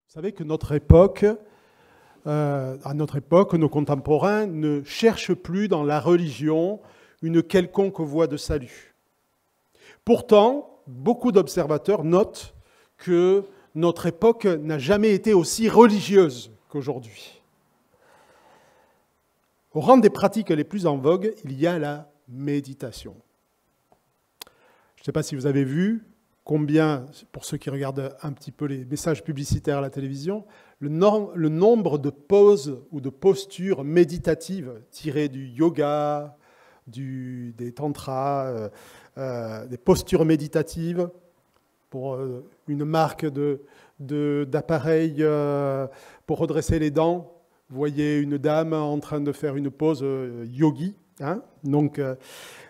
Vous savez que à notre époque, nos contemporains ne cherchent plus dans la religion une quelconque voie de salut. Pourtant, beaucoup d'observateurs notent que notre époque n'a jamais été aussi religieuse qu'aujourd'hui. Au rang des pratiques les plus en vogue, il y a la méditation. Je ne sais pas si vous avez vu combien, pour ceux qui regardent un petit peu les messages publicitaires à la télévision, le nombre de poses ou de postures méditatives tirées du yoga, des tantras, des postures méditatives pour une marque d'appareil pour redresser les dents. Vous voyez une dame en train de faire une pose yogi. Donc,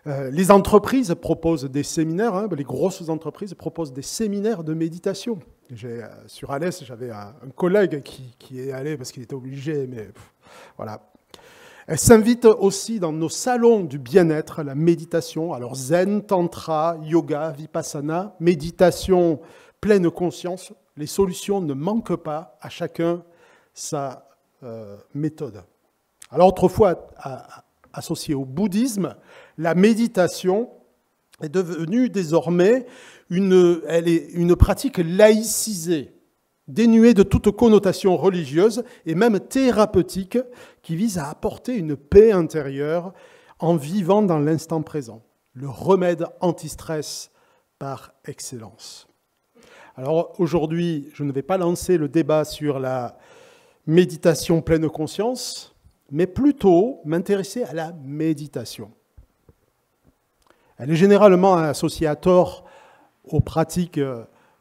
les entreprises proposent des séminaires, les grosses entreprises proposent des séminaires de méditation. Sur Alès, j'avais un collègue qui est allé parce qu'il était obligé, mais voilà. Elle s'invite aussi dans nos salons du bien-être, la méditation. Alors zen, tantra, yoga, vipassana, méditation, pleine conscience. Les solutions ne manquent pas, à chacun sa méthode. Alors autrefois, associée au bouddhisme, la méditation est devenue désormais une pratique laïcisée, dénuée de toute connotation religieuse et même thérapeutique, qui vise à apporter une paix intérieure en vivant dans l'instant présent. Le remède anti-stress par excellence. Alors aujourd'hui, je ne vais pas lancer le débat sur la méditation pleine conscience, mais plutôt m'intéresser à la méditation. Elle est généralement associée à tort aux pratiques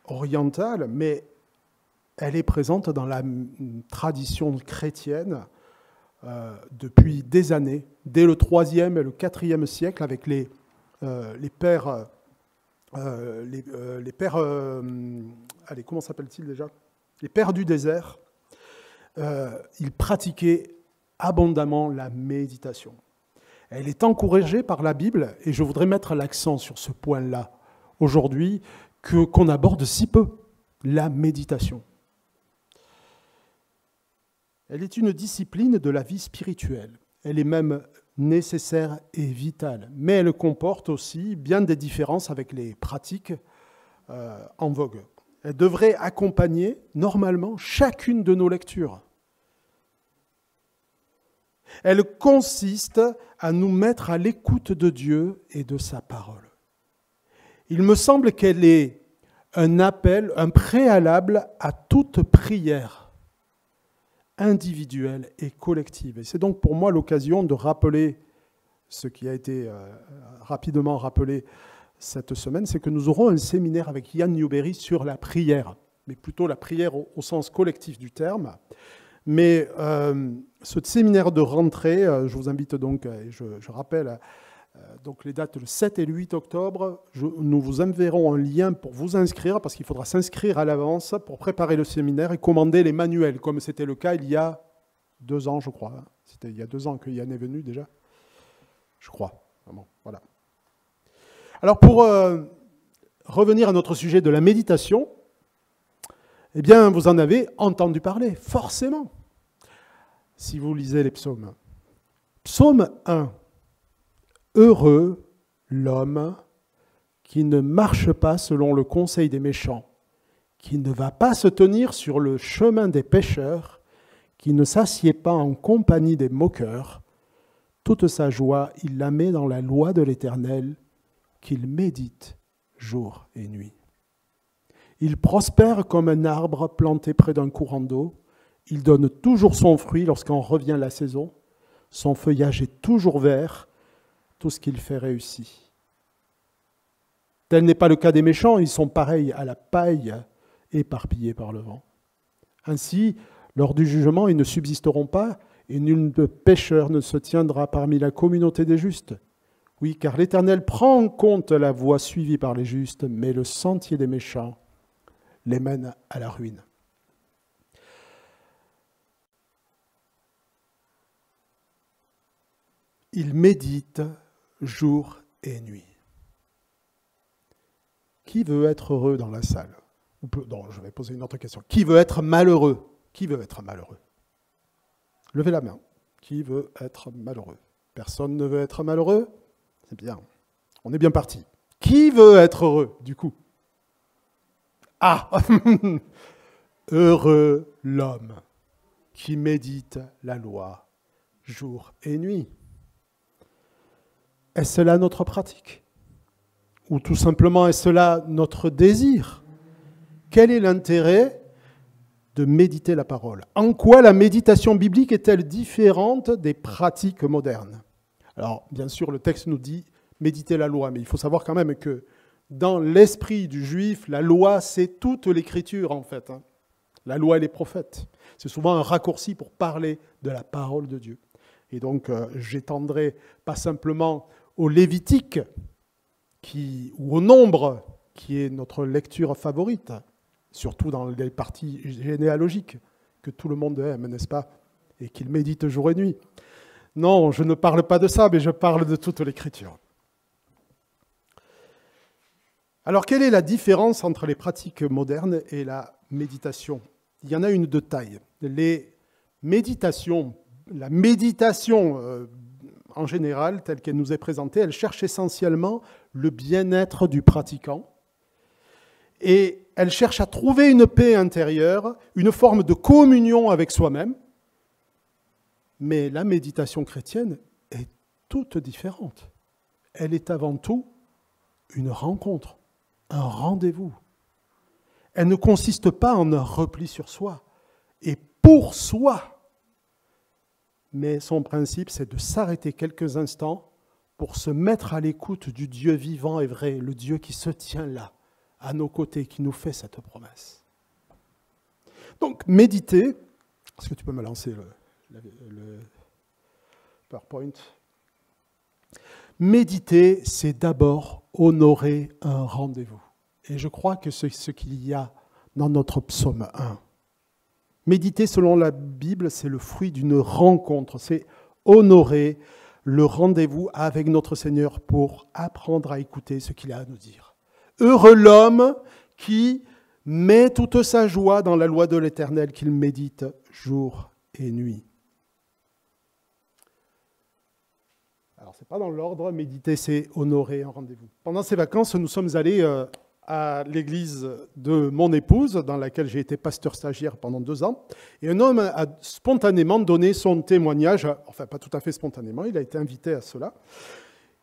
orientales, mais elle est présente dans la tradition chrétienne depuis des années, dès le IIIe et le IVe siècle, avec les pères, allez, comment s'appelle-t-il déjà ? Les pères du désert. Ils pratiquaient abondamment la méditation. Elle est encouragée par la Bible, et je voudrais mettre l'accent sur ce point-là aujourd'hui, qu'on aborde si peu, la méditation. Elle est une discipline de la vie spirituelle. Elle est même nécessaire et vitale, mais elle comporte aussi bien des différences avec les pratiques en vogue. Elle devrait accompagner normalement chacune de nos lectures. Elle consiste à nous mettre à l'écoute de Dieu et de sa parole. Il me semble qu'elle est un appel, un préalable à toute prière individuelle et collective. Et c'est donc pour moi l'occasion de rappeler ce qui a été rapidement rappelé cette semaine, c'est que nous aurons un séminaire avec Yann Newberry sur la prière, mais plutôt la prière au sens collectif du terme. Mais ce séminaire de rentrée, je vous invite donc, et je rappelle donc les dates le 7 et le 8 octobre, nous vous enverrons un lien pour vous inscrire, parce qu'il faudra s'inscrire à l'avance pour préparer le séminaire et commander les manuels, comme c'était le cas il y a 2 ans, je crois. C'était il y a 2 ans que Yann est venu déjà, je crois. Bon, voilà. Alors pour revenir à notre sujet de la méditation, eh bien, vous en avez entendu parler, forcément, si vous lisez les psaumes. Psaume 1. Heureux l'homme qui ne marche pas selon le conseil des méchants, qui ne va pas se tenir sur le chemin des pécheurs, qui ne s'assied pas en compagnie des moqueurs. Toute sa joie, il la met dans la loi de l'Éternel, qu'il médite jour et nuit. Il prospère comme un arbre planté près d'un courant d'eau. Il donne toujours son fruit lorsqu'en revient la saison. Son feuillage est toujours vert. Tout ce qu'il fait réussit. Tel n'est pas le cas des méchants. Ils sont pareils à la paille éparpillée par le vent. Ainsi, lors du jugement, ils ne subsisteront pas et nul pécheur ne se tiendra parmi la communauté des justes. Oui, car l'Éternel prend en compte la voie suivie par les justes, mais le sentier des méchants les mène à la ruine. Il médite jour et nuit. Qui veut être heureux dans la salle? Non, je vais poser une autre question. Qui veut être malheureux? Qui veut être malheureux? Levez la main. Qui veut être malheureux? Personne ne veut être malheureux? C'est bien. On est bien parti. Qui veut être heureux, du coup? Ah! Heureux l'homme qui médite la loi jour et nuit. Est-ce là notre pratique? Ou tout simplement, est-ce là notre désir? Quel est l'intérêt de méditer la parole? En quoi la méditation biblique est-elle différente des pratiques modernes? Alors, bien sûr, le texte nous dit méditer la loi, mais il faut savoir quand même que dans l'esprit du juif, la loi, c'est toute l'écriture, en fait. La loi et les prophètes. C'est souvent un raccourci pour parler de la parole de Dieu. Et donc, j'étendrai pas simplement au Lévitique, ou au Nombre, qui est notre lecture favorite, surtout dans les parties généalogiques, que tout le monde aime, n'est-ce pas? Et qu'il médite jour et nuit. Non, je ne parle pas de ça, mais je parle de toute l'écriture. Alors, quelle est la différence entre les pratiques modernes et la méditation? Il y en a une de taille. La méditation en général, telle qu'elle nous est présentée, elle cherche essentiellement le bien-être du pratiquant et elle cherche à trouver une paix intérieure, une forme de communion avec soi-même. Mais la méditation chrétienne est toute différente. Elle est avant tout une rencontre, un rendez-vous. Elle ne consiste pas en un repli sur soi et pour soi. Mais son principe, c'est de s'arrêter quelques instants pour se mettre à l'écoute du Dieu vivant et vrai, le Dieu qui se tient là, à nos côtés, qui nous fait cette promesse. Donc, méditer, est-ce que tu peux me lancer le PowerPoint? Méditer, c'est d'abord honorer un rendez-vous. Et je crois que c'est ce qu'il y a dans notre psaume 1. Méditer, selon la Bible, c'est le fruit d'une rencontre. C'est honorer le rendez-vous avec notre Seigneur pour apprendre à écouter ce qu'il a à nous dire. Heureux l'homme qui met toute sa joie dans la loi de l'Éternel, qu'il médite jour et nuit. Alors, ce n'est pas dans l'ordre, méditer, c'est honorer un rendez-vous. Pendant ces vacances, nous sommes allés à l'église de mon épouse, dans laquelle j'ai été pasteur stagiaire pendant 2 ans. Et un homme a spontanément donné son témoignage, enfin pas tout à fait spontanément, il a été invité à cela.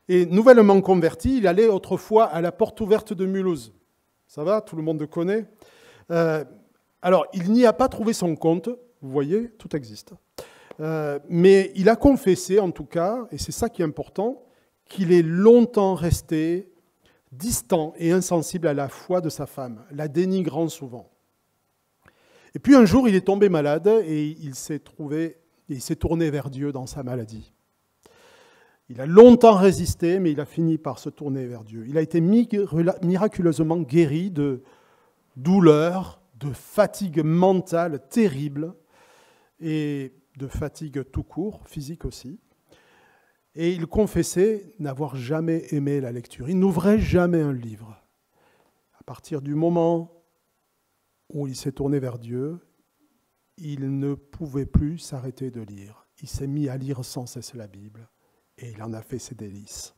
Et nouvellement converti, il allait autrefois à la porte ouverte de Mulhouse. Ça va, tout le monde connaît. Alors, il n'y a pas trouvé son compte, vous voyez, tout existe. Mais il a confessé, en tout cas, et c'est ça qui est important, qu'il est longtemps resté distant et insensible à la foi de sa femme, la dénigrant souvent. Et puis un jour, il est tombé malade et il s'est tourné vers Dieu dans sa maladie. Il a longtemps résisté, mais il a fini par se tourner vers Dieu. Il a été miraculeusement guéri de douleurs, de fatigue mentale terrible et de fatigue tout court, physique aussi. Et il confessait n'avoir jamais aimé la lecture. Il n'ouvrait jamais un livre. À partir du moment où il s'est tourné vers Dieu, il ne pouvait plus s'arrêter de lire. Il s'est mis à lire sans cesse la Bible et il en a fait ses délices.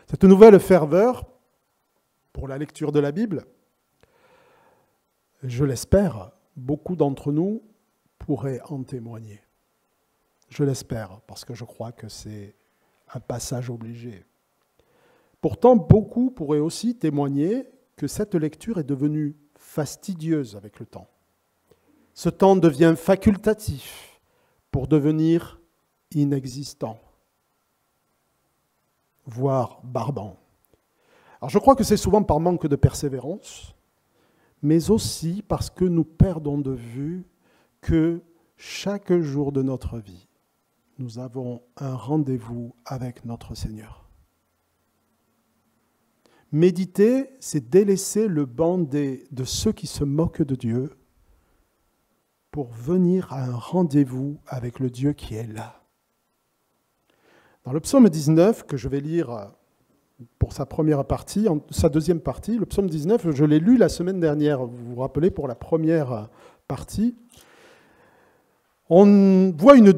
Cette nouvelle ferveur pour la lecture de la Bible, je l'espère, beaucoup d'entre nous pourraient en témoigner. Je l'espère, parce que je crois que c'est un passage obligé. Pourtant, beaucoup pourraient aussi témoigner que cette lecture est devenue fastidieuse avec le temps. Ce temps devient facultatif pour devenir inexistant, voire barbant. Alors je crois que c'est souvent par manque de persévérance, mais aussi parce que nous perdons de vue que chaque jour de notre vie, nous avons un rendez-vous avec notre Seigneur. Méditer, c'est délaisser le banc de ceux qui se moquent de Dieu pour venir à un rendez-vous avec le Dieu qui est là. Dans le psaume 19, que je vais lire pour sa première partie. Sa deuxième partie, le psaume 19, je l'ai lu la semaine dernière, vous vous rappelez, pour la première partie. On voit une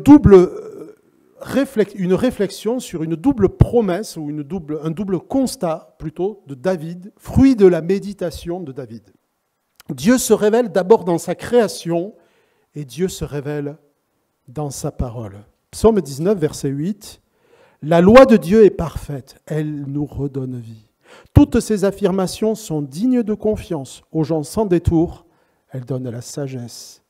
réflexion sur une double promesse, ou un double constat plutôt, de David, fruit de la méditation de David. Dieu se révèle d'abord dans sa création, et Dieu se révèle dans sa parole. Psaume 19, verset 8. La loi de Dieu est parfaite, elle nous redonne vie. Toutes ses affirmations sont dignes de confiance. Aux gens sans détour, elles donnent la sagesse.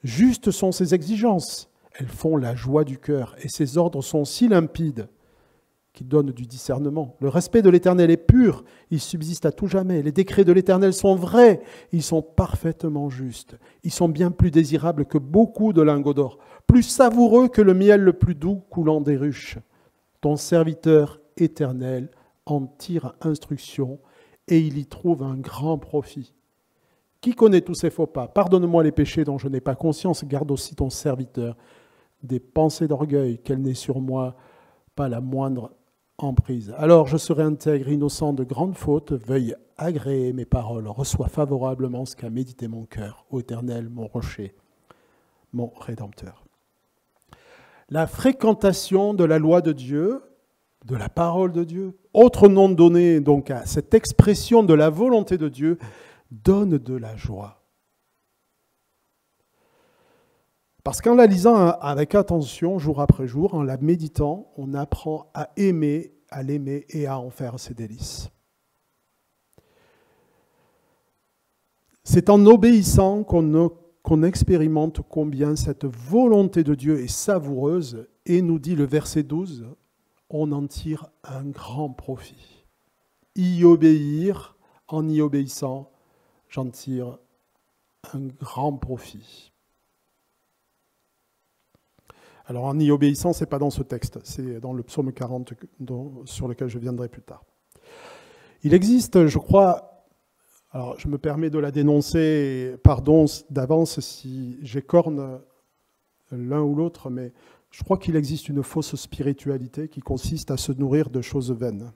Justes sont ses exigences, elles font la joie du cœur, et ses ordres sont si limpides qu'ils donnent du discernement. Le respect de l'Éternel est pur, il subsiste à tout jamais. Les décrets de l'Éternel sont vrais, ils sont parfaitement justes. Ils sont bien plus désirables que beaucoup de lingots d'or, plus savoureux que le miel le plus doux coulant des ruches. Ton serviteur éternel en tire instruction et il y trouve un grand profit. Qui connaît tous ces faux pas? Pardonne-moi les péchés dont je n'ai pas conscience, garde aussi ton serviteur des pensées d'orgueil, qu'elle n'ait sur moi pas la moindre emprise. Alors je serai intègre, innocent de grandes fautes, veuille agréer mes paroles, reçois favorablement ce qu'a médité mon cœur, ô Éternel, mon rocher, mon Rédempteur. La fréquentation de la loi de Dieu, de la parole de Dieu, autre nom donné donc à cette expression de la volonté de Dieu, donne de la joie. Parce qu'en la lisant avec attention, jour après jour, en la méditant, on apprend à l'aimer et à en faire ses délices. C'est en obéissant qu'on expérimente combien cette volonté de Dieu est savoureuse, et nous dit le verset 12, on en tire un grand profit. Y obéir, en y obéissant, j'en tire un grand profit. Alors en y obéissant, ce n'est pas dans ce texte, c'est dans le psaume 40 sur lequel je viendrai plus tard. Il existe, je crois, alors je me permets de la dénoncer, pardon d'avance si j'écorne l'un ou l'autre, mais je crois qu'il existe une fausse spiritualité qui consiste à se nourrir de choses vaines.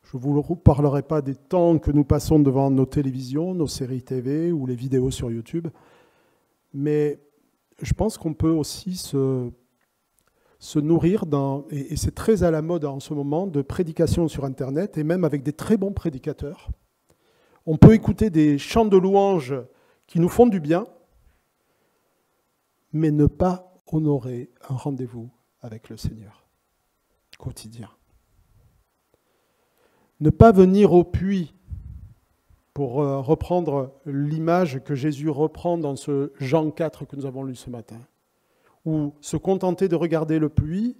Je ne vous parlerai pas des temps que nous passons devant nos télévisions, nos séries TV ou les vidéos sur YouTube, mais je pense qu'on peut aussi se nourrir, et c'est très à la mode en ce moment, de prédications sur Internet, et même avec des très bons prédicateurs. On peut écouter des chants de louanges qui nous font du bien, mais ne pas honorer un rendez-vous avec le Seigneur quotidien. Ne pas venir au puits, pour reprendre l'image que Jésus reprend dans ce Jean 4 que nous avons lu ce matin, ou se contenter de regarder le puits,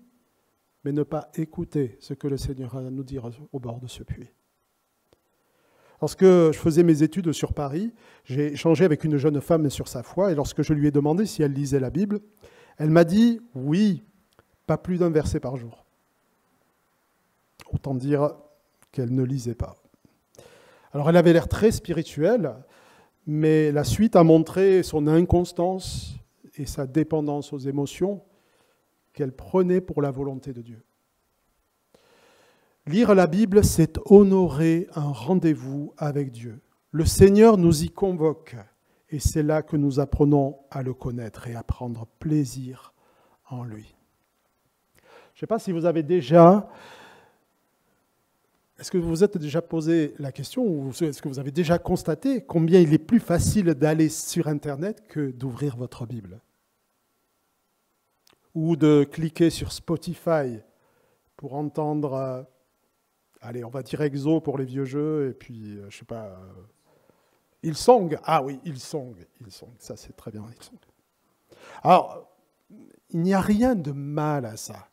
mais ne pas écouter ce que le Seigneur a à nous dire au bord de ce puits. Lorsque je faisais mes études sur Paris, j'ai échangé avec une jeune femme sur sa foi, et lorsque je lui ai demandé si elle lisait la Bible, elle m'a dit « oui, pas plus d'un verset par jour ». Autant dire qu'elle ne lisait pas. Alors elle avait l'air très spirituelle, mais la suite a montré son inconstance et sa dépendance aux émotions qu'elle prenait pour la volonté de Dieu. Lire la Bible, c'est honorer un rendez-vous avec Dieu. Le Seigneur nous y convoque, et c'est là que nous apprenons à le connaître et à prendre plaisir en lui. Je ne sais pas si vous avez déjà... Est-ce que vous vous êtes déjà posé la question, ou est-ce que vous avez déjà constaté combien il est plus facile d'aller sur Internet que d'ouvrir votre Bible? Ou de cliquer sur Spotify pour entendre, allez, on va dire Exo pour les vieux jeux, et puis, je ne sais pas, Hillsong. Ah oui, Hillsong, ça c'est très bien, Hillsong. Alors, il n'y a rien de mal à ça.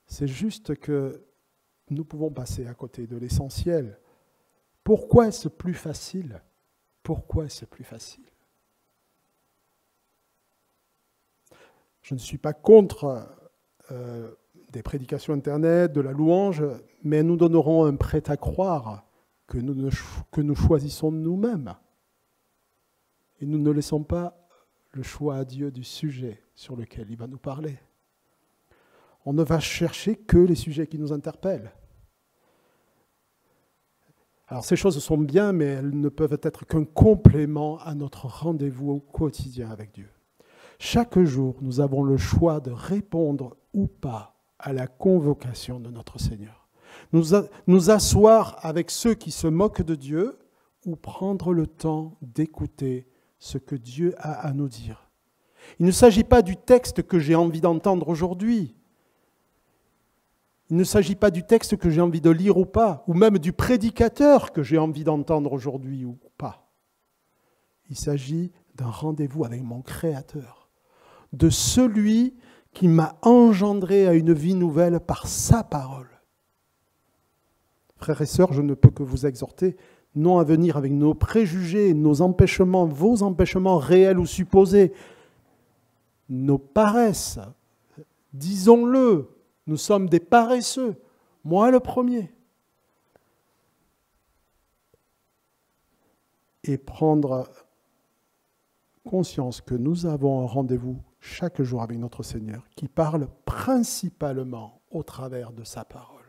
C'est juste que nous pouvons passer à côté de l'essentiel. Pourquoi est-ce plus facile? Pourquoi est-ce plus facile? Je ne suis pas contre des prédications Internet, de la louange, mais nous donnerons un prêt à croire que nous choisissons nous-mêmes. Et nous ne laissons pas le choix à Dieu du sujet sur lequel il va nous parler. On ne va chercher que les sujets qui nous interpellent. Alors ces choses sont bien, mais elles ne peuvent être qu'un complément à notre rendez-vous au quotidien avec Dieu. Chaque jour, nous avons le choix de répondre ou pas à la convocation de notre Seigneur. Nous asseoir avec ceux qui se moquent de Dieu ou prendre le temps d'écouter ce que Dieu a à nous dire. Il ne s'agit pas du texte que j'ai envie d'entendre aujourd'hui. Il ne s'agit pas du texte que j'ai envie de lire ou pas, ou même du prédicateur que j'ai envie d'entendre aujourd'hui ou pas. Il s'agit d'un rendez-vous avec mon Créateur, de celui qui m'a engendré à une vie nouvelle par sa parole. Frères et sœurs, je ne peux que vous exhorter, non à venir avec nos préjugés, nos empêchements, vos empêchements réels ou supposés, nos paresses, disons-le, nous sommes des paresseux, moi le premier. Et prendre conscience que nous avons un rendez-vous chaque jour avec notre Seigneur qui parle principalement au travers de sa parole.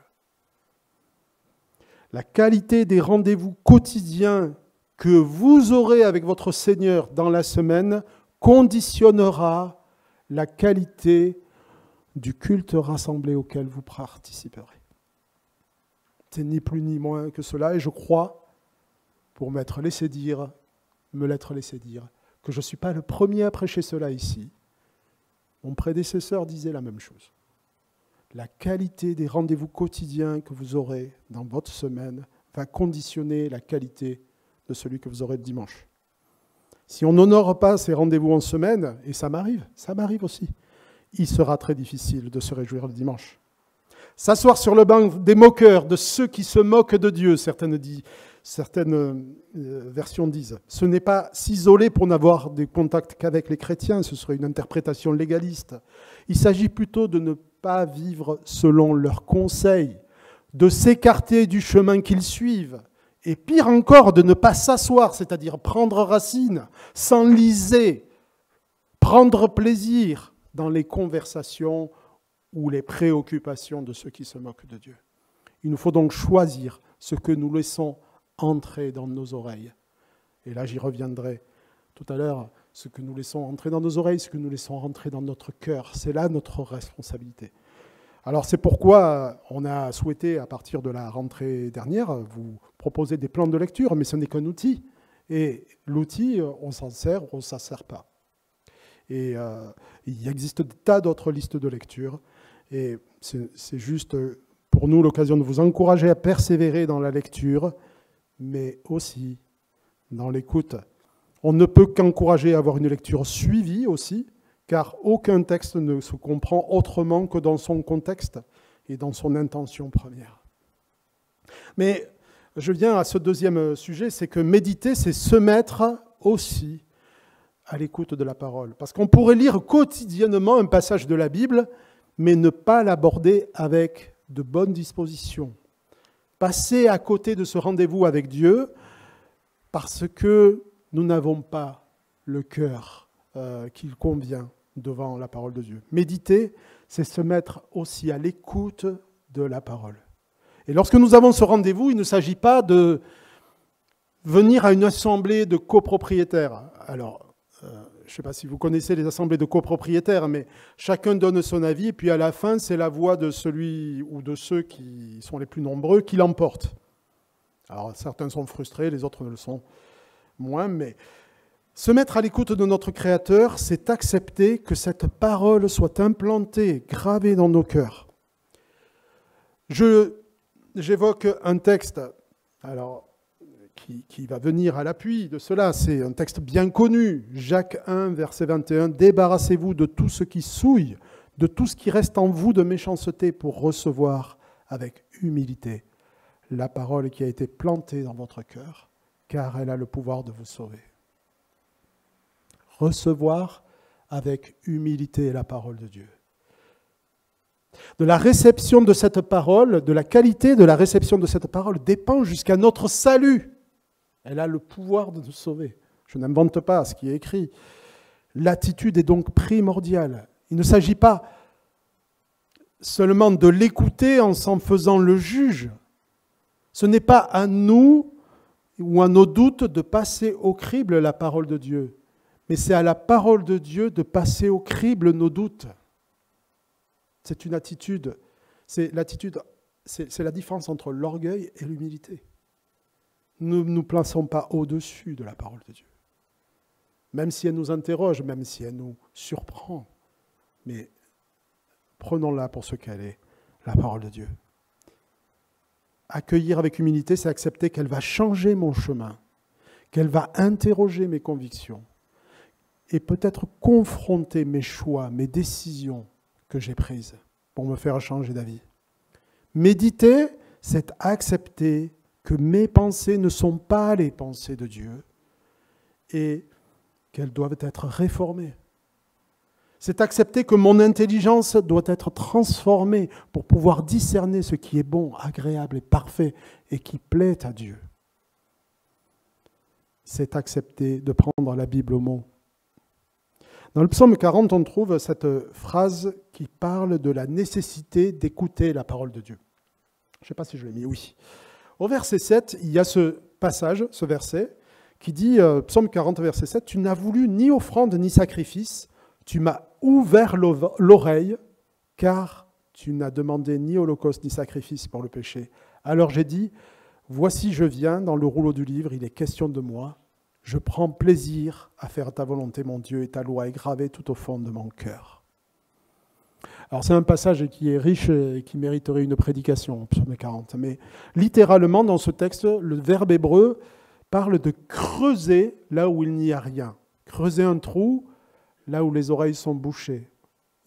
La qualité des rendez-vous quotidiens que vous aurez avec votre Seigneur dans la semaine conditionnera la qualité du culte rassemblé auquel vous participerez. C'est ni plus ni moins que cela, et je crois, pour me l'être laissé dire, que je ne suis pas le premier à prêcher cela ici. Mon prédécesseur disait la même chose. La qualité des rendez-vous quotidiens que vous aurez dans votre semaine va conditionner la qualité de celui que vous aurez le dimanche. Si on n'honore pas ces rendez-vous en semaine, et ça m'arrive aussi, il sera très difficile de se réjouir le dimanche. S'asseoir sur le banc des moqueurs, de ceux qui se moquent de Dieu, certaines versions disent. Ce n'est pas s'isoler pour n'avoir de contact qu'avec les chrétiens, ce serait une interprétation légaliste. Il s'agit plutôt de ne pas vivre selon leurs conseils, de s'écarter du chemin qu'ils suivent, et pire encore, de ne pas s'asseoir, c'est-à-dire prendre racine, s'enliser, prendre plaisir dans les conversations ou les préoccupations de ceux qui se moquent de Dieu. Il nous faut donc choisir ce que nous laissons entrer dans nos oreilles. Et là, j'y reviendrai tout à l'heure, ce que nous laissons entrer dans nos oreilles, ce que nous laissons rentrer dans notre cœur. C'est là notre responsabilité. Alors c'est pourquoi on a souhaité, à partir de la rentrée dernière, vous proposer des plans de lecture, mais ce n'est qu'un outil. Et l'outil, on s'en sert ou on ne s'en sert pas. Et il existe des tas d'autres listes de lecture. Et c'est juste pour nous l'occasion de vous encourager à persévérer dans la lecture, mais aussi dans l'écoute. On ne peut qu'encourager à avoir une lecture suivie aussi, car aucun texte ne se comprend autrement que dans son contexte et dans son intention première. Mais je viens à ce deuxième sujet, c'est que méditer, c'est se mettre aussi à l'écoute de la parole. Parce qu'on pourrait lire quotidiennement un passage de la Bible, mais ne pas l'aborder avec de bonnes dispositions. Passer à côté de ce rendez-vous avec Dieu parce que nous n'avons pas le cœur qu'il convient devant la parole de Dieu. Méditer, c'est se mettre aussi à l'écoute de la parole. Et lorsque nous avons ce rendez-vous, il ne s'agit pas de venir à une assemblée de copropriétaires. Alors, je ne sais pas si vous connaissez les assemblées de copropriétaires, mais chacun donne son avis, et puis à la fin, c'est la voix de celui ou de ceux qui sont les plus nombreux qui l'emportent. Alors, certains sont frustrés, les autres ne le sont moins, mais se mettre à l'écoute de notre Créateur, c'est accepter que cette parole soit implantée, gravée dans nos cœurs. J'évoque un texte, alors, qui va venir à l'appui de cela. C'est un texte bien connu, Jacques 1, verset 21. « Débarrassez-vous de tout ce qui souille, de tout ce qui reste en vous de méchanceté pour recevoir avec humilité la parole qui a été plantée dans votre cœur, car elle a le pouvoir de vous sauver. » Recevoir avec humilité la parole de Dieu. De la réception de cette parole, de la qualité de la réception de cette parole dépend jusqu'à notre salut. Elle a le pouvoir de nous sauver. Je n'invente pas ce qui est écrit. L'attitude est donc primordiale. Il ne s'agit pas seulement de l'écouter en s'en faisant le juge. Ce n'est pas à nous ou à nos doutes de passer au crible la parole de Dieu. Mais c'est à la parole de Dieu de passer au crible nos doutes. C'est une attitude. C'est la différence entre l'orgueil et l'humilité. Nous ne nous plaçons pas au-dessus de la parole de Dieu. Même si elle nous interroge, même si elle nous surprend. Mais prenons-la pour ce qu'elle est, la parole de Dieu. Accueillir avec humilité, c'est accepter qu'elle va changer mon chemin, qu'elle va interroger mes convictions et peut-être confronter mes choix, mes décisions que j'ai prises pour me faire changer d'avis. Méditer, c'est accepter que mes pensées ne sont pas les pensées de Dieu et qu'elles doivent être réformées. C'est accepter que mon intelligence doit être transformée pour pouvoir discerner ce qui est bon, agréable et parfait et qui plaît à Dieu. C'est accepter de prendre la Bible au mot. Dans le psaume 40, on trouve cette phrase qui parle de la nécessité d'écouter la parole de Dieu. Je ne sais pas si je l'ai mis, oui. Au verset 7, il y a ce passage, ce verset, qui dit, psaume 40, verset 7, « Tu n'as voulu ni offrande ni sacrifice, tu m'as ouvert l'oreille, car tu n'as demandé ni holocauste ni sacrifice pour le péché. Alors j'ai dit, voici je viens, dans le rouleau du livre, il est question de moi. Je prends plaisir à faire ta volonté, mon Dieu, et ta loi est gravée tout au fond de mon cœur. » Alors c'est un passage qui est riche et qui mériterait une prédication, psaume 40. Mais littéralement, dans ce texte, le verbe hébreu parle de creuser là où il n'y a rien. Creuser un trou là où les oreilles sont bouchées.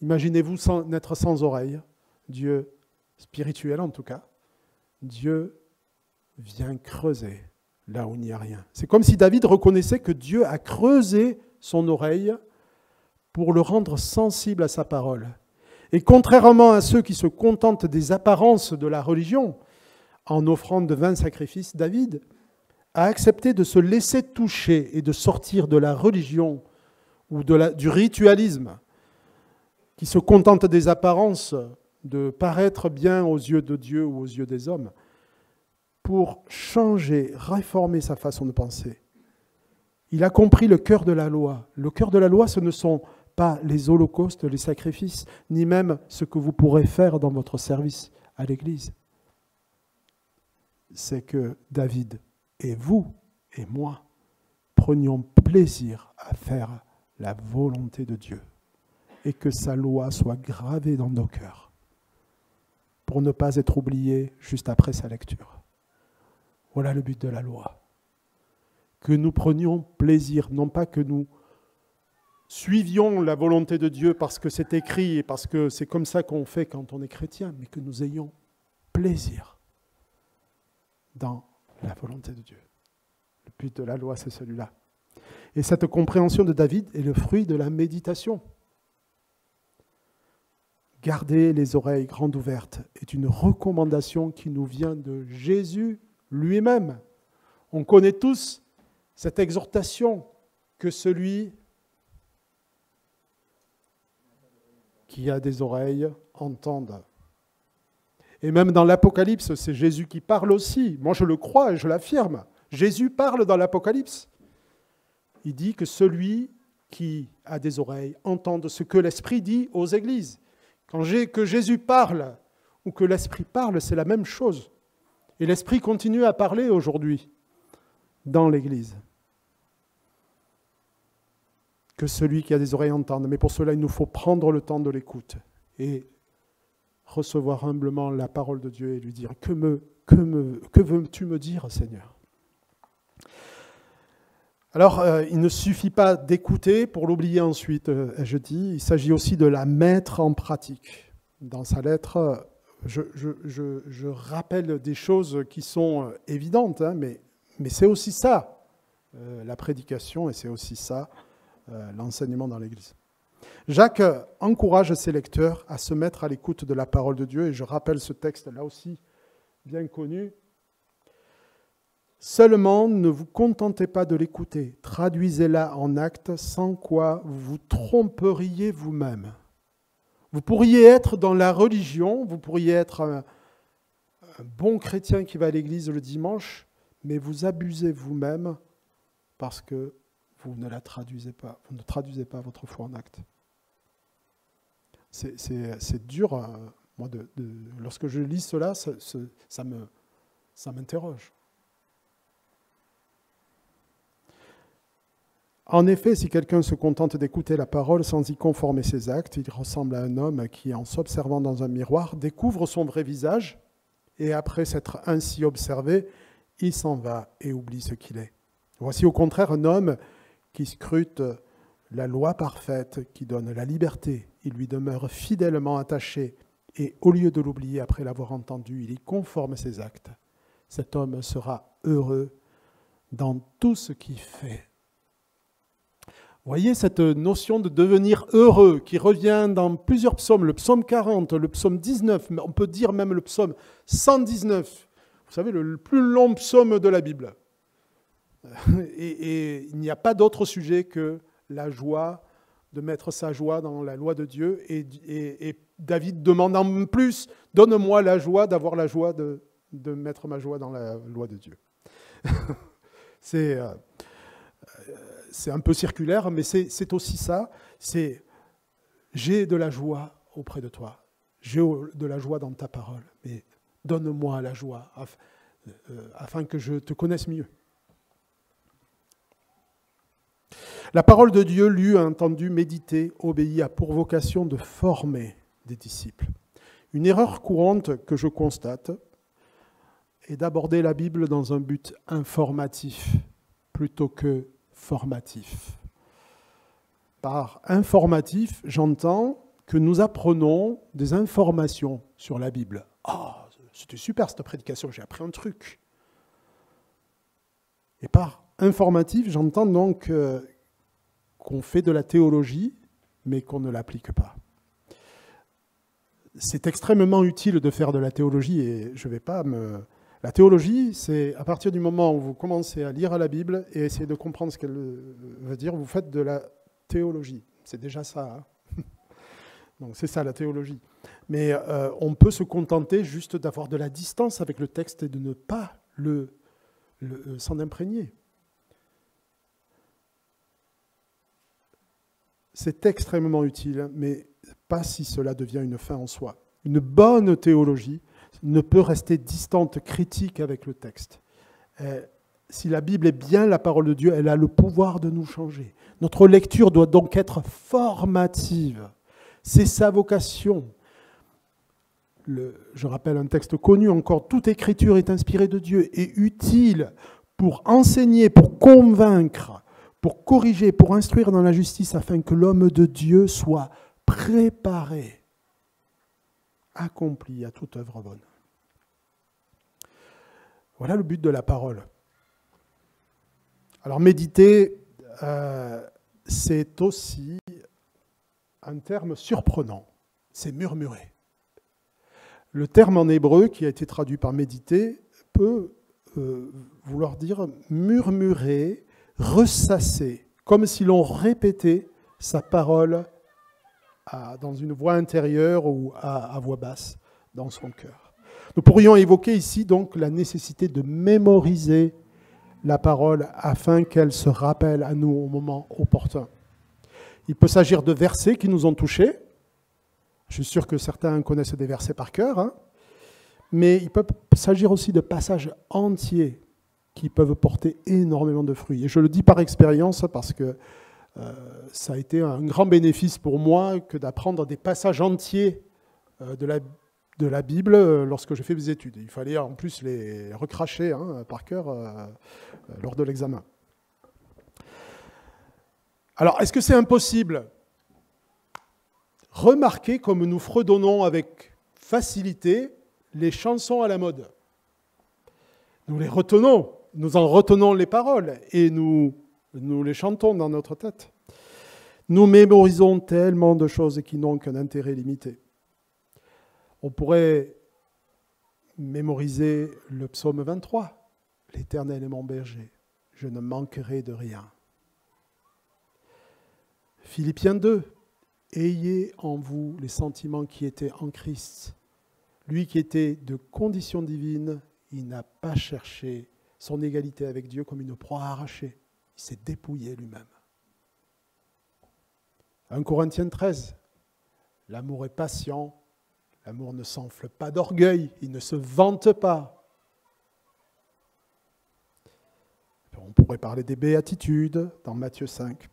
Imaginez-vous n'être sans oreilles. Dieu, spirituel en tout cas, Dieu vient creuser là où il n'y a rien. C'est comme si David reconnaissait que Dieu a creusé son oreille pour le rendre sensible à sa parole. Et contrairement à ceux qui se contentent des apparences de la religion, en offrant de vains sacrifices, David a accepté de se laisser toucher et de sortir de la religion ou du ritualisme, qui se contente des apparences, de paraître bien aux yeux de Dieu ou aux yeux des hommes, pour changer, réformer sa façon de penser. Il a compris le cœur de la loi. Le cœur de la loi, ce ne sont pas les holocaustes, les sacrifices, ni même ce que vous pourrez faire dans votre service à l'Église. C'est que David et vous et moi prenions plaisir à faire la volonté de Dieu et que sa loi soit gravée dans nos cœurs pour ne pas être oublié juste après sa lecture. Voilà le but de la loi. Que nous prenions plaisir, non pas que nous suivions la volonté de Dieu parce que c'est écrit et parce que c'est comme ça qu'on fait quand on est chrétien, mais que nous ayons plaisir dans la volonté de Dieu. Le but de la loi, c'est celui-là. Et cette compréhension de David est le fruit de la méditation. Garder les oreilles grandes ouvertes est une recommandation qui nous vient de Jésus lui-même. On connaît tous cette exhortation que celui qui a des oreilles entende. Et même dans l'Apocalypse, c'est Jésus qui parle aussi. Moi, je le crois et je l'affirme. Jésus parle dans l'Apocalypse. Il dit que celui qui a des oreilles entende ce que l'Esprit dit aux églises. Que Jésus parle ou que l'Esprit parle, c'est la même chose. Et l'Esprit continue à parler aujourd'hui dans l'Église. Que celui qui a des oreilles entende. Mais pour cela, il nous faut prendre le temps de l'écoute et recevoir humblement la parole de Dieu et lui dire « Que veux-tu me dire, Seigneur ?» Alors, il ne suffit pas d'écouter pour l'oublier ensuite, ai-je dit. Il s'agit aussi de la mettre en pratique. Dans sa lettre, je rappelle des choses qui sont évidentes, hein, mais c'est aussi ça, la prédication, et c'est aussi ça, l'enseignement dans l'Église. Jacques encourage ses lecteurs à se mettre à l'écoute de la parole de Dieu, et je rappelle ce texte là aussi, bien connu. Seulement, ne vous contentez pas de l'écouter, traduisez-la en actes, sans quoi vous vous tromperiez vous-même. Vous pourriez être dans la religion, vous pourriez être un bon chrétien qui va à l'église le dimanche, mais vous abusez vous-même parce que vous ne la traduisez pas. Vous ne traduisez pas votre foi en acte. C'est dur, moi, lorsque je lis cela, ça m'interroge. En effet, si quelqu'un se contente d'écouter la parole sans y conformer ses actes, il ressemble à un homme qui, en s'observant dans un miroir, découvre son vrai visage et après s'être ainsi observé, il s'en va et oublie ce qu'il est. Voici au contraire un homme qui scrute la loi parfaite qui donne la liberté. Il lui demeure fidèlement attaché et au lieu de l'oublier après l'avoir entendu, il y conforme ses actes. Cet homme sera heureux dans tout ce qu'il fait. Voyez cette notion de devenir heureux qui revient dans plusieurs psaumes, le psaume 40, le psaume 19, on peut dire même le psaume 119. Vous savez, le plus long psaume de la Bible. Et il n'y a pas d'autre sujet que la joie, de mettre sa joie dans la loi de Dieu. Et David demande en plus, donne-moi la joie, d'avoir la joie de mettre ma joie dans la loi de Dieu. C'est un peu circulaire, mais c'est aussi ça. C'est j'ai de la joie auprès de toi. J'ai de la joie dans ta parole. Mais donne-moi la joie afin que je te connaisse mieux. La parole de Dieu, lue, entendue, méditée, obéit a pour vocation de former des disciples. Une erreur courante que je constate est d'aborder la Bible dans un but informatif plutôt que formatif. Par informatif, j'entends que nous apprenons des informations sur la Bible. Ah, c'était super cette prédication, j'ai appris un truc. Et par informatif, j'entends donc qu'on fait de la théologie, mais qu'on ne l'applique pas. C'est extrêmement utile de faire de la théologie, et je ne vais pas me... La théologie, c'est à partir du moment où vous commencez à lire la Bible et essayer de comprendre ce qu'elle veut dire, vous faites de la théologie. C'est déjà ça. Hein. Donc c'est ça la théologie. Mais on peut se contenter juste d'avoir de la distance avec le texte et de ne pas s'en imprégner. C'est extrêmement utile, mais pas si cela devient une fin en soi. Une bonne théologie ne peut rester distante, critique avec le texte. Si la Bible est bien la parole de Dieu, elle a le pouvoir de nous changer. Notre lecture doit donc être formative. C'est sa vocation. Je rappelle un texte connu encore, toute écriture est inspirée de Dieu et utile pour enseigner, pour convaincre, pour corriger, pour instruire dans la justice, afin que l'homme de Dieu soit préparé, accompli à toute œuvre bonne. Voilà le but de la parole. Alors méditer, c'est aussi un terme surprenant, c'est murmurer. Le terme en hébreu qui a été traduit par méditer peut vouloir dire murmurer, ressasser, comme si l'on répétait sa parole dans une voix intérieure ou à voix basse dans son cœur. Nous pourrions évoquer ici donc la nécessité de mémoriser la parole afin qu'elle se rappelle à nous au moment opportun. Il peut s'agir de versets qui nous ont touchés. Je suis sûr que certains connaissent des versets par cœur, hein, mais il peut s'agir aussi de passages entiers qui peuvent porter énormément de fruits. Et je le dis par expérience parce que ça a été un grand bénéfice pour moi que d'apprendre des passages entiers de la Bible lorsque je fais mes études. Il fallait en plus les recracher par cœur lors de l'examen. Alors, est-ce que c'est impossible ? Remarquez comme nous fredonnons avec facilité les chansons à la mode. Nous les retenons, nous en retenons les paroles et nous les chantons dans notre tête. Nous mémorisons tellement de choses qui n'ont qu'un intérêt limité. On pourrait mémoriser le psaume 23. « L'Éternel est mon berger, je ne manquerai de rien. » Philippiens 2. « Ayez en vous les sentiments qui étaient en Christ. Lui qui était de condition divine, il n'a pas cherché son égalité avec Dieu comme une proie arrachée. Il s'est dépouillé lui-même. 1 Corinthiens 13, l'amour est patient, l'amour ne s'enfle pas d'orgueil, il ne se vante pas. On pourrait parler des béatitudes dans Matthieu 5.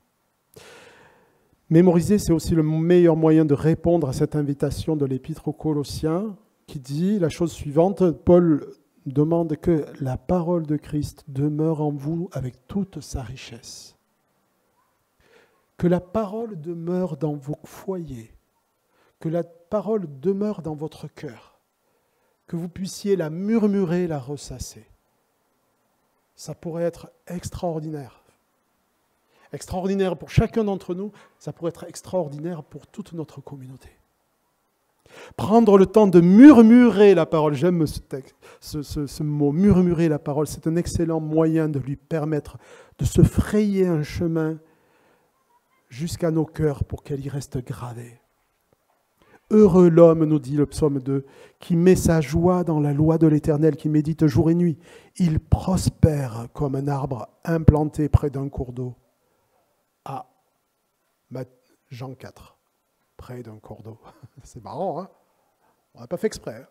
Mémoriser, c'est aussi le meilleur moyen de répondre à cette invitation de l'Épître aux Colossiens qui dit la chose suivante. Paul demande que la parole de Christ demeure en vous avec toute sa richesse. Que la parole demeure dans vos foyers. Que la parole demeure dans votre cœur. Que vous puissiez la murmurer, la ressasser. Ça pourrait être extraordinaire. Extraordinaire pour chacun d'entre nous, ça pourrait être extraordinaire pour toute notre communauté. Prendre le temps de murmurer la parole, j'aime ce mot, murmurer la parole, c'est un excellent moyen de lui permettre de se frayer un chemin jusqu'à nos cœurs pour qu'elle y reste gravée. Heureux l'homme, nous dit le psaume 2, qui met sa joie dans la loi de l'Éternel, qui médite jour et nuit. Il prospère comme un arbre implanté près d'un cours d'eau. Ah, Jean 4, près d'un cours d'eau. C'est marrant, hein? On n'a pas fait exprès. Hein?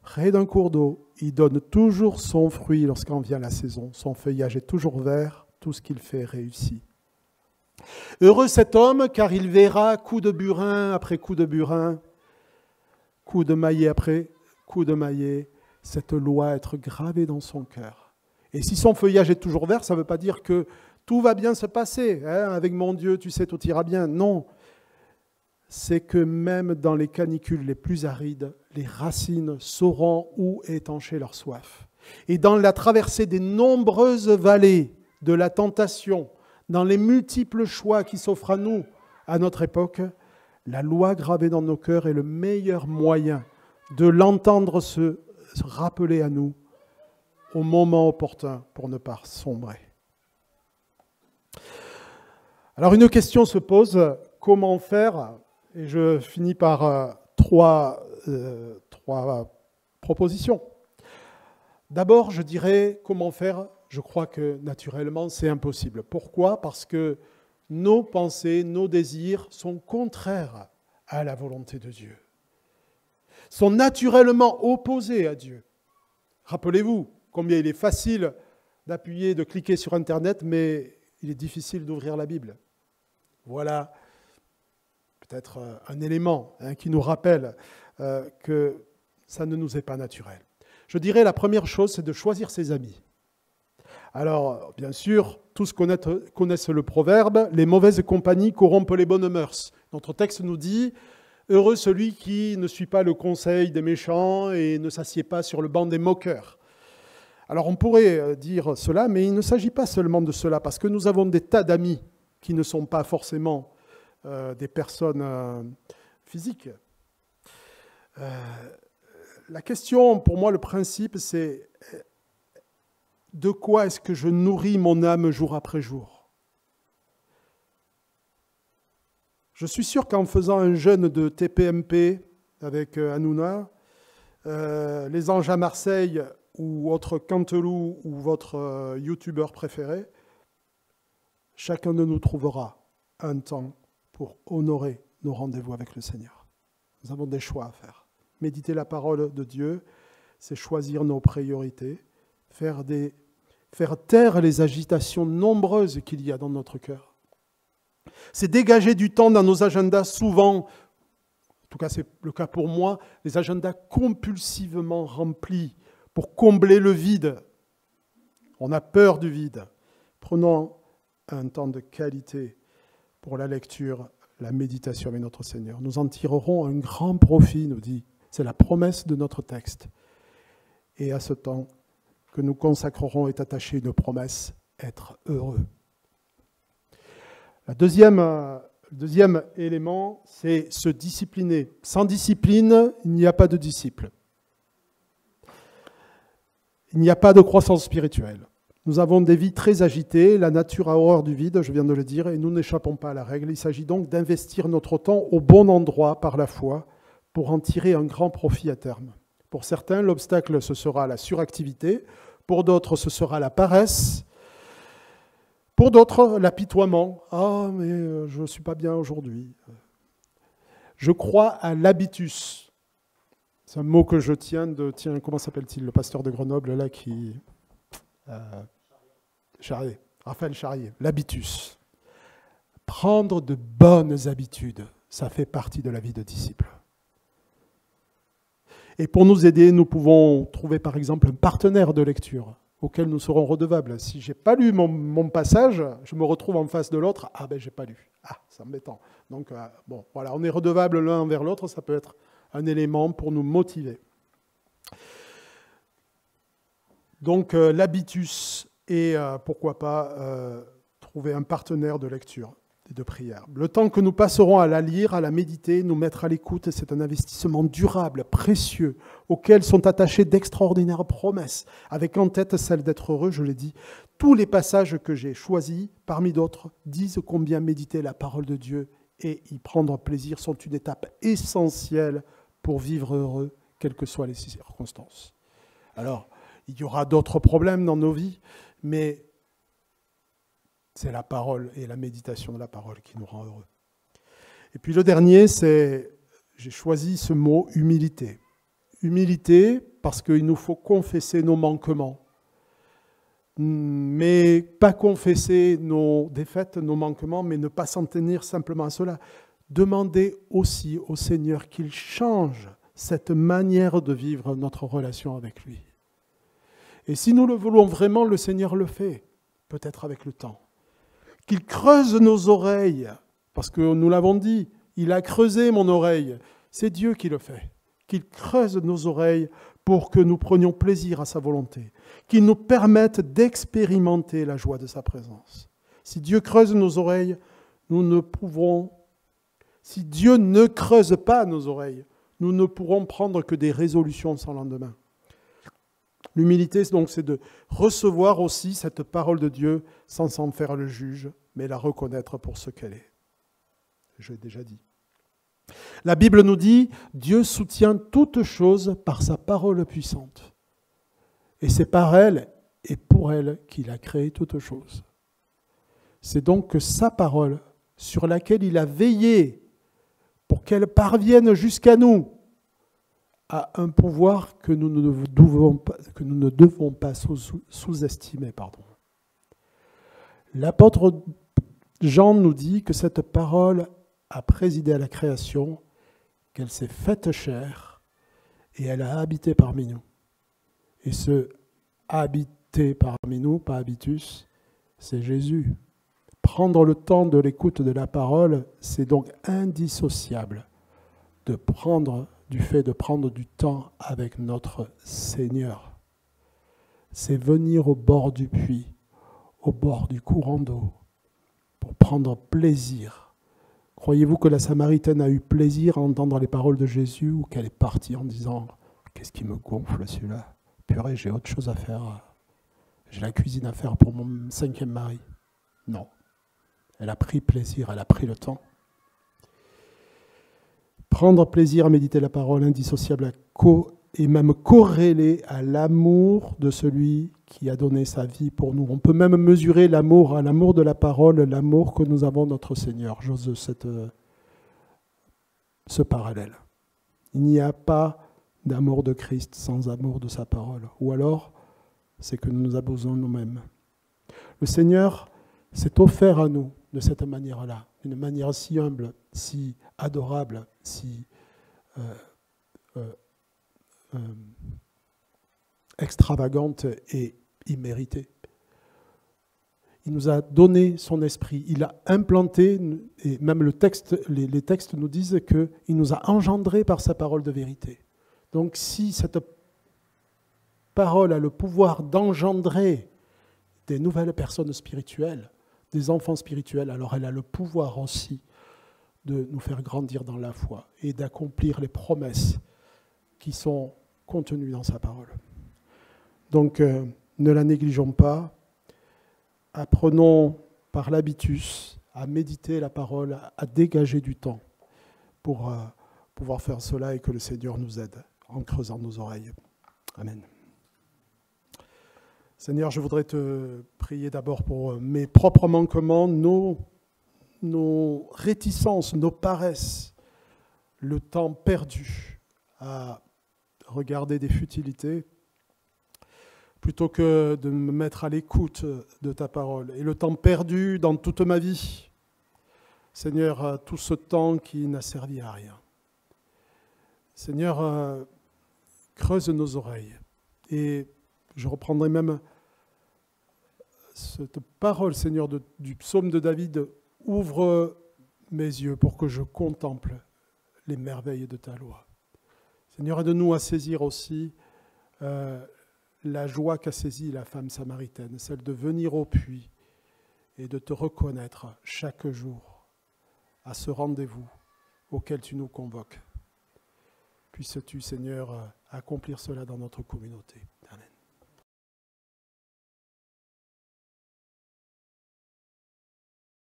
Près d'un cours d'eau, il donne toujours son fruit lorsqu'en vient la saison. Son feuillage est toujours vert, tout ce qu'il fait réussit. Heureux cet homme, car il verra coup de burin après coup de burin, coup de maillet après coup de maillet, cette loi être gravée dans son cœur. Et si son feuillage est toujours vert, ça ne veut pas dire que tout va bien se passer. Hein, avec mon Dieu, tu sais, tout ira bien. Non. C'est que même dans les canicules les plus arides, les racines sauront où étancher leur soif. Et dans la traversée des nombreuses vallées de la tentation, dans les multiples choix qui s'offrent à nous, à notre époque, la loi gravée dans nos cœurs est le meilleur moyen de l'entendre se rappeler à nous au moment opportun pour ne pas sombrer. Alors une question se pose, comment faire? Et je finis par trois propositions. D'abord, je dirais comment faire. Je crois que naturellement, c'est impossible. Pourquoi? Parce que nos pensées, nos désirs sont contraires à la volonté de Dieu. Sont naturellement opposés à Dieu. Rappelez-vous combien il est facile d'appuyer, de cliquer sur Internet, mais il est difficile d'ouvrir la Bible. Voilà peut-être un élément qui nous rappelle que ça ne nous est pas naturel. Je dirais la première chose, c'est de choisir ses amis. Alors, bien sûr, tous connaissent le proverbe « Les mauvaises compagnies corrompent les bonnes mœurs ». Notre texte nous dit « Heureux celui qui ne suit pas le conseil des méchants et ne s'assied pas sur le banc des moqueurs ». Alors, on pourrait dire cela, mais il ne s'agit pas seulement de cela, parce que nous avons des tas d'amis qui ne sont pas forcément des personnes physiques. La question, pour moi, le principe, c'est de quoi est-ce que je nourris mon âme jour après jour? Je suis sûr qu'en faisant un jeûne de TPMP avec Hanouna, les Anges à Marseille ou autre Canteloup ou votre youtubeur préféré, chacun de nous trouvera un temps pour honorer nos rendez-vous avec le Seigneur. Nous avons des choix à faire. Méditer la parole de Dieu, c'est choisir nos priorités, faire taire les agitations nombreuses qu'il y a dans notre cœur. C'est dégager du temps dans nos agendas souvent, en tout cas c'est le cas pour moi, les agendas compulsivement remplis pour combler le vide. On a peur du vide. Prenons un temps de qualité pour la lecture, la méditation avec notre Seigneur. Nous en tirerons un grand profit, nous dit. C'est la promesse de notre texte. Et à ce temps que nous consacrerons est attachée une promesse, être heureux. Le deuxième élément, c'est se discipliner. Sans discipline, il n'y a pas de disciple. Il n'y a pas de croissance spirituelle. Nous avons des vies très agitées, la nature a horreur du vide, je viens de le dire, et nous n'échappons pas à la règle. Il s'agit donc d'investir notre temps au bon endroit par la foi pour en tirer un grand profit à terme. Pour certains, l'obstacle, ce sera la suractivité. Pour d'autres, ce sera la paresse. Pour d'autres, l'apitoiement. « Ah, mais je ne suis pas bien aujourd'hui. » Je crois à l'habitus. C'est un mot que je tiens de... Tiens, comment s'appelle-t-il, le pasteur de Grenoble, là, qui... Charrier, Raphaël Charrier. L'habitus. Prendre de bonnes habitudes, ça fait partie de la vie de disciple. Et pour nous aider, nous pouvons trouver par exemple un partenaire de lecture auquel nous serons redevables. Si je n'ai pas lu mon passage, je me retrouve en face de l'autre, ah ben j'ai pas lu, ah c'est embêtant. Donc bon, voilà, on est redevables l'un envers l'autre, ça peut être un élément pour nous motiver. Donc l'habitus et pourquoi pas trouver un partenaire de lecture et de prière. Le temps que nous passerons à la lire, à la méditer, nous mettre à l'écoute, c'est un investissement durable, précieux, auquel sont attachées d'extraordinaires promesses, avec en tête celle d'être heureux, je l'ai dit. Tous les passages que j'ai choisis, parmi d'autres, disent combien méditer la parole de Dieu et y prendre plaisir sont une étape essentielle pour vivre heureux, quelles que soient les circonstances. Alors, il y aura d'autres problèmes dans nos vies, mais c'est la parole et la méditation de la parole qui nous rend heureux. Et puis le dernier, j'ai choisi ce mot humilité. Humilité parce qu'il nous faut confesser nos manquements, mais pas confesser nos défaites, nos manquements, mais ne pas s'en tenir simplement à cela. Demander aussi au Seigneur qu'il change cette manière de vivre notre relation avec lui. Et si nous le voulons vraiment, le Seigneur le fait, peut-être avec le temps. Qu'il creuse nos oreilles, parce que nous l'avons dit, il a creusé mon oreille. C'est Dieu qui le fait. Qu'il creuse nos oreilles pour que nous prenions plaisir à sa volonté. Qu'il nous permette d'expérimenter la joie de sa présence. Si Dieu creuse nos oreilles, nous ne pouvons... Si Dieu ne creuse pas nos oreilles, nous ne pourrons prendre que des résolutions sans lendemain. L'humilité, donc, c'est de recevoir aussi cette parole de Dieu sans s'en faire le juge, mais la reconnaître pour ce qu'elle est. Je l'ai déjà dit. La Bible nous dit « Dieu soutient toutes choses par sa parole puissante. Et c'est par elle et pour elle qu'il a créé toutes choses. » C'est donc que sa parole, sur laquelle il a veillé pour qu'elle parvienne jusqu'à nous, a un pouvoir que nous ne devons pas sous-estimer. L'apôtre Jean nous dit que cette parole a présidé à la création, qu'elle s'est faite chair et elle a habité parmi nous. Et ce habiter parmi nous, pas habitus, c'est Jésus. Prendre le temps de l'écoute de la parole, c'est donc indissociable du fait de prendre du temps avec notre Seigneur. C'est venir au bord du puits, au bord du courant d'eau, pour prendre plaisir. Croyez-vous que la Samaritaine a eu plaisir à entendre les paroles de Jésus ou qu'elle est partie en disant « Qu'est-ce qui me gonfle celui-là ? Purée, j'ai autre chose à faire. J'ai la cuisine à faire pour mon 5e mari. » Non. Elle a pris plaisir, elle a pris le temps. Prendre plaisir à méditer la parole, indissociable et même corrélé à l'amour de celui qui a donné sa vie pour nous. On peut même mesurer l'amour, à l'amour de la parole, l'amour que nous avons de notre Seigneur. J'ose ce parallèle. Il n'y a pas d'amour de Christ sans amour de sa parole. Ou alors, c'est que nous nous abusons nous-mêmes. Le Seigneur s'est offert à nous de cette manière-là, d'une manière si humble, si adorable, si extravagante et imméritée. Il nous a donné son esprit, il a implanté, et même les textes nous disent qu'il nous a engendrés par sa parole de vérité. Donc si cette parole a le pouvoir d'engendrer des nouvelles personnes spirituelles, des enfants spirituels, alors elle a le pouvoir aussi de nous faire grandir dans la foi et d'accomplir les promesses qui sont contenues dans sa parole. Donc, ne la négligeons pas. Apprenons par l'habitus à méditer la parole, à dégager du temps pour pouvoir faire cela et que le Seigneur nous aide en creusant nos oreilles. Amen. Seigneur, je voudrais te prier d'abord pour mes propres manquements, nos réticences, nos paresses, le temps perdu à regarder des futilités, plutôt que de me mettre à l'écoute de ta parole. Et le temps perdu dans toute ma vie, Seigneur, tout ce temps qui n'a servi à rien. Seigneur, creuse nos oreilles. Et je reprendrai même cette parole, Seigneur, du psaume de David. Ouvre mes yeux pour que je contemple les merveilles de ta loi. Seigneur, aide-nous à saisir aussi la joie qu'a saisie la femme samaritaine, celle de venir au puits et de te reconnaître chaque jour à ce rendez-vous auquel tu nous convoques. Puisses-tu, Seigneur, accomplir cela dans notre communauté.